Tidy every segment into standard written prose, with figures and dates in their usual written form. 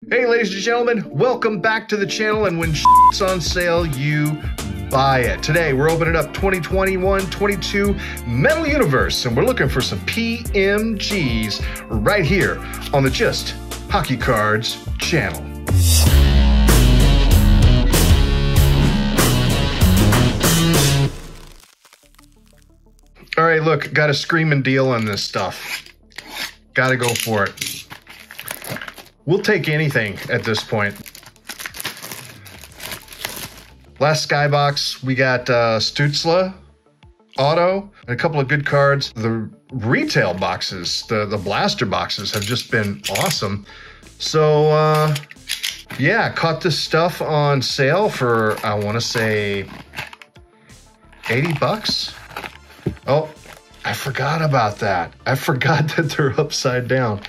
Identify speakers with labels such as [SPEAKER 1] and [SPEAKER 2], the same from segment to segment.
[SPEAKER 1] Hey ladies and gentlemen, welcome back to the channel, and when shit's on sale, you buy it. Today we're opening up 2021-22 Metal Universe, and we're looking for some PMGs right here on the Just Hockey Cards channel. All right, look, got a screaming deal on this stuff. Gotta go for it. We'll take anything at this point. Last Skybox, we got Stutzla, Auto, and a couple of good cards. The retail boxes, the blaster boxes have just been awesome. So, yeah, caught this stuff on sale for, I want to say, 80 bucks. Oh, I forgot about that. I forgot that they're upside down.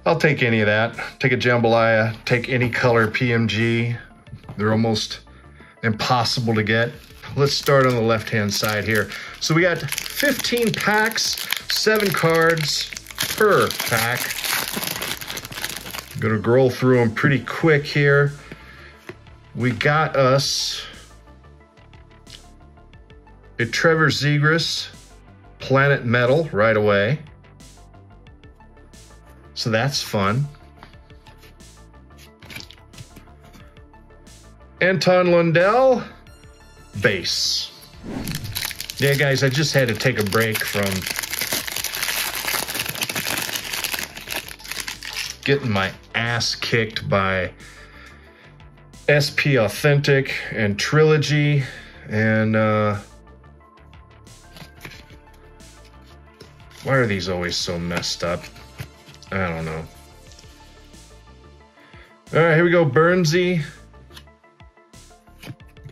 [SPEAKER 1] I'll take any of that. Take a jambalaya, take any color PMG. They're almost impossible to get. Let's start on the left-hand side here. So we got 15 packs, 7 cards per pack. I'm gonna roll through them pretty quick here. We got us a Trevor Zegras Planet Metal right away. So that's fun. Anton Lundell, base. Yeah, guys, I just had to take a break from getting my ass kicked by SP Authentic and Trilogy, and why are these always so messed up? I don't know. All right, here we go. Burnsy,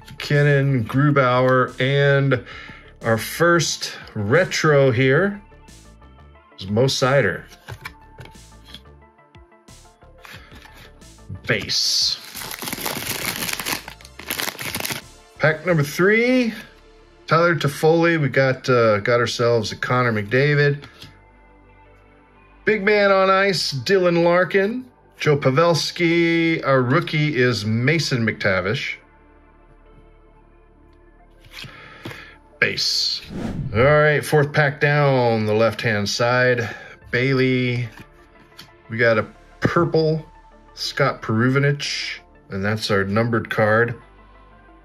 [SPEAKER 1] McKinnon, Grubauer, and our first retro here is Mo Sider. Base. Pack number 3, Tyler Toffoli. We got ourselves a Connor McDavid. Big man on ice, Dylan Larkin. Joe Pavelski. Our rookie is Mason McTavish. Base. All right, 4th pack down the left-hand side. Bailey. We got a purple Scott Peruvinich, and that's our numbered card.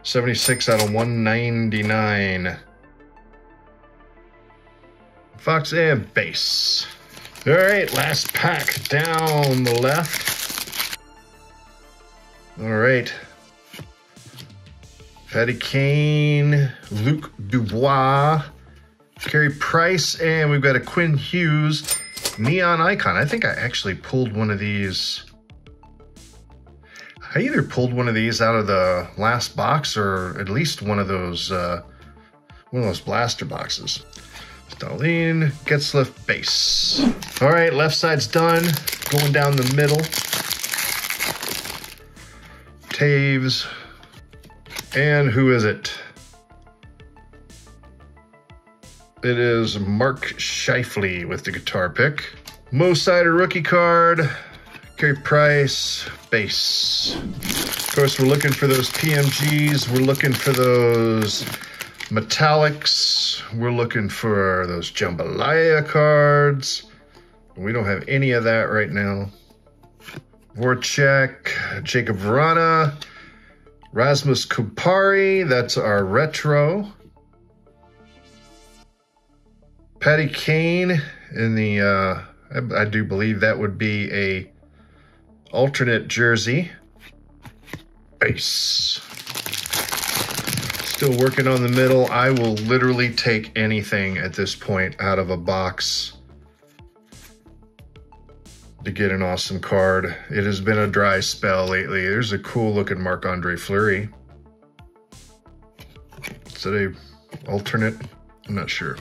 [SPEAKER 1] 76 out of 199. Fox and base. All right, last pack down the left. All right. Patty Kane, Luc Dubois, Carey Price, and we've got a Quinn Hughes Neon Icon. I think I actually pulled one of these. I either pulled one of these out of the last box or at least one of those blaster boxes. Stalin, Getzlaf, base. All right, left side's done. Going down the middle. Taves. And who is it? It is Mark Scheifele with the guitar pick. Mo Sider rookie card. Carey Price, base. Of course, we're looking for those PMGs. We're looking for those metallics. We're looking for those jambalaya cards. We don't have any of that right now. Voracek, Jacob Vrana, Rasmus Kupari, that's our retro. Patty Kane in the, I do believe that would be a alternate jersey. Base. Still working on the middle. I will literally take anything at this point out of a box to get an awesome card. It has been a dry spell lately. There's a cool looking Marc-Andre Fleury. Is it a alternate? I'm not sure.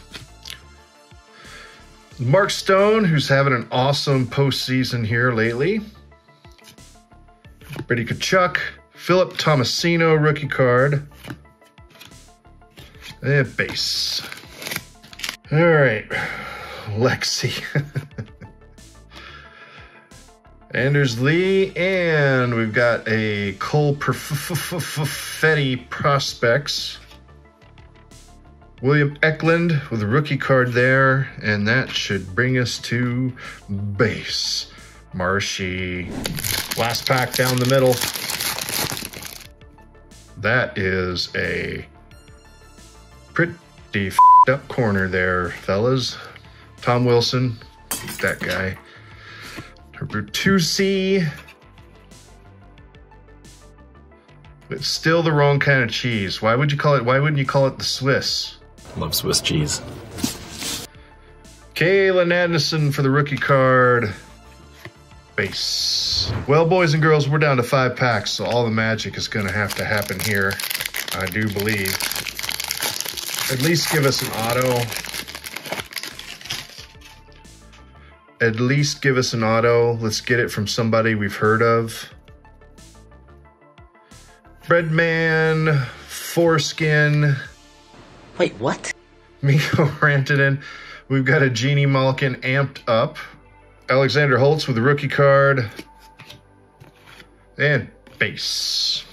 [SPEAKER 1] Mark Stone, who's having an awesome postseason here lately. Brady Tkachuk, Philip Tomasino rookie card. And base. All right, Lexi. Anders Lee, and we've got a Cole Perfetti Prospects. William Eklund with a rookie card there, and that should bring us to base. Marshy. Last pack down the middle. That is a pretty f***ed up corner there, fellas. Tom Wilson, that guy. Bertuzzi. It's still the wrong kind of cheese. Why would you call it? Why wouldn't you call it the Swiss?
[SPEAKER 2] Love Swiss cheese.
[SPEAKER 1] Kayla Nadison for the rookie card. Base. Well, boys and girls, we're down to 5 packs, so all the magic is going to happen here, I do believe. At least give us an auto. At least give us an auto. Let's get it from somebody we've heard of. Breadman, Foreskin.
[SPEAKER 3] Wait, what?
[SPEAKER 1] Mikko Rantanen. We've got a Genie Malkin amped up. Alexander Holtz with the rookie card. And base.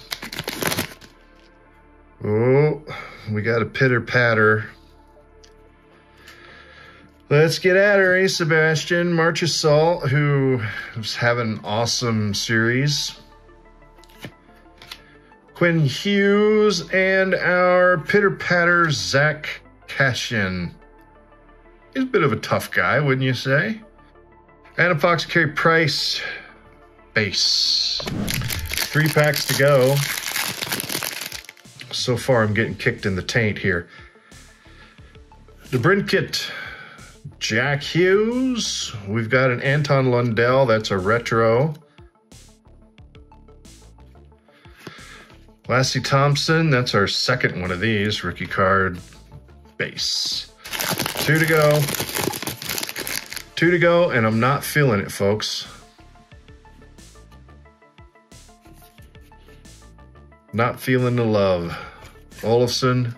[SPEAKER 1] Oh, we got a pitter patter. Let's get at her, eh, Sebastian? Marchessault, who is having an awesome series. Quinn Hughes, and our pitter-patter Zach Cashin. He's a bit of a tough guy, wouldn't you say? Adam Fox, Carey Price, base. 3 packs to go. So far, I'm getting kicked in the taint here. The Brinkett, Jack Hughes. We've got an Anton Lundell. That's a retro. Lassie Thompson. That's our second one of these. Rookie card. Base. 2 to go. 2 to go, and I'm not feeling it, folks. Not feeling the love. Olofsson.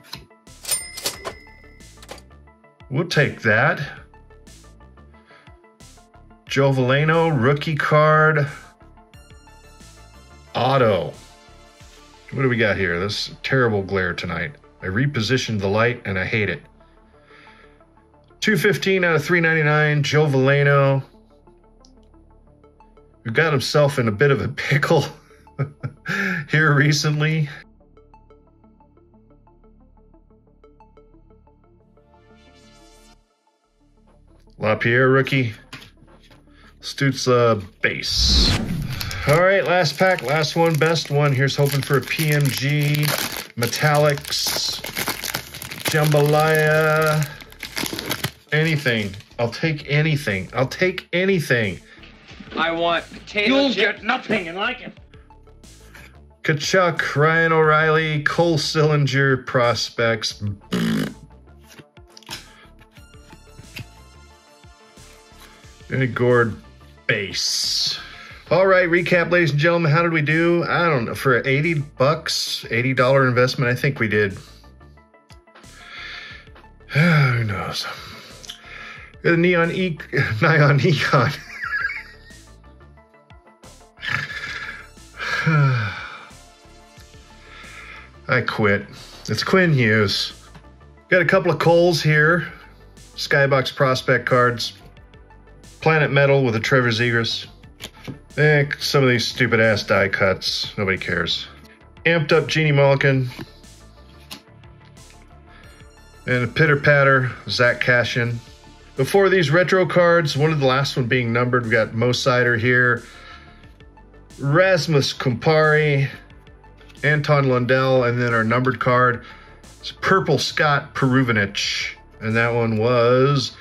[SPEAKER 1] We'll take that. Joe Veleno, rookie card. Auto. What do we got here? This is terrible glare tonight. I repositioned the light and I hate it. 215 out of 399, Joe Veleno. Who got himself in a bit of a pickle here recently. LaPierre rookie. Stützle base. All right, last pack, last one, best one. Here's hoping for a PMG, Metallics, Jambalaya, anything. I'll take anything. I'll take anything.
[SPEAKER 4] I want potato
[SPEAKER 5] You'll
[SPEAKER 4] chip.
[SPEAKER 5] get nothing like it.
[SPEAKER 1] Kachuk, Ryan O'Reilly, Cole Sillinger, prospects. And Gord base. All right, recap, ladies and gentlemen. How did we do? I don't know. For $80, $80 investment, I think we did. Who knows? The Neon Econ. I quit. It's Quinn Hughes. Got a couple of Coles here. Skybox prospect cards. Planet Metal with a Trevor Zegras. Some of these stupid ass die cuts. Nobody cares. Amped up Genie Malkin. And a pitter patter Zach Cashin. Before these retro cards, one of the last one being numbered, we got Mo Sider here. Rasmus Kumpari. Anton Lundell, and then our numbered card is Purple Scott Peruvinich. And that one was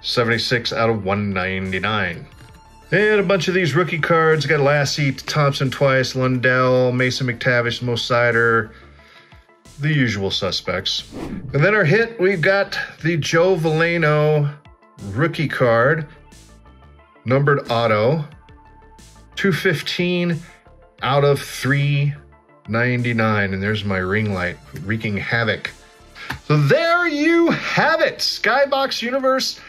[SPEAKER 1] 76 out of 199. And a bunch of these rookie cards. Got Lassie Thompson twice, Lundell, Mason McTavish, Mo Sider, the usual suspects. And then our hit, we've got the Joe Veleno rookie card, numbered auto, 215 out of 399. And there's my ring light wreaking havoc. So there you have it, Skybox Universe.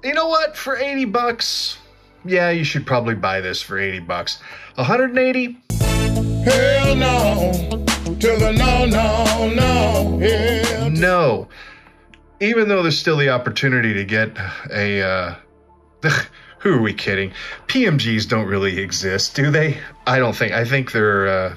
[SPEAKER 1] You know what? For $80, yeah, you should probably buy this for 80 bucks. 180?
[SPEAKER 2] Hell no. To the no, no, no. Hell
[SPEAKER 1] no. Even though there's still the opportunity to get a, who are we kidding? PMGs don't really exist, do they? I don't think. I think they're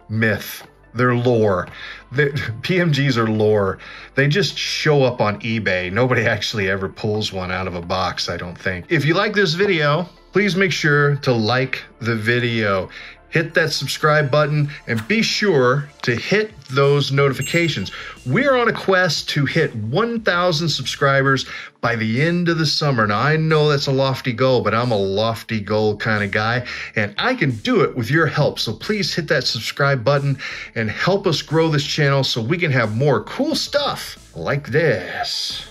[SPEAKER 1] myth. They're lore. PMGs are lore. They just show up on eBay. Nobody actually ever pulls one out of a box, I don't think. If you like this video, please make sure to like the video. Hit that subscribe button and be sure to hit those notifications. We're on a quest to hit 1,000 subscribers by the end of the summer. Now, I know that's a lofty goal, but I'm a lofty goal kind of guy, and I can do it with your help. So please hit that subscribe button and help us grow this channel so we can have more cool stuff like this.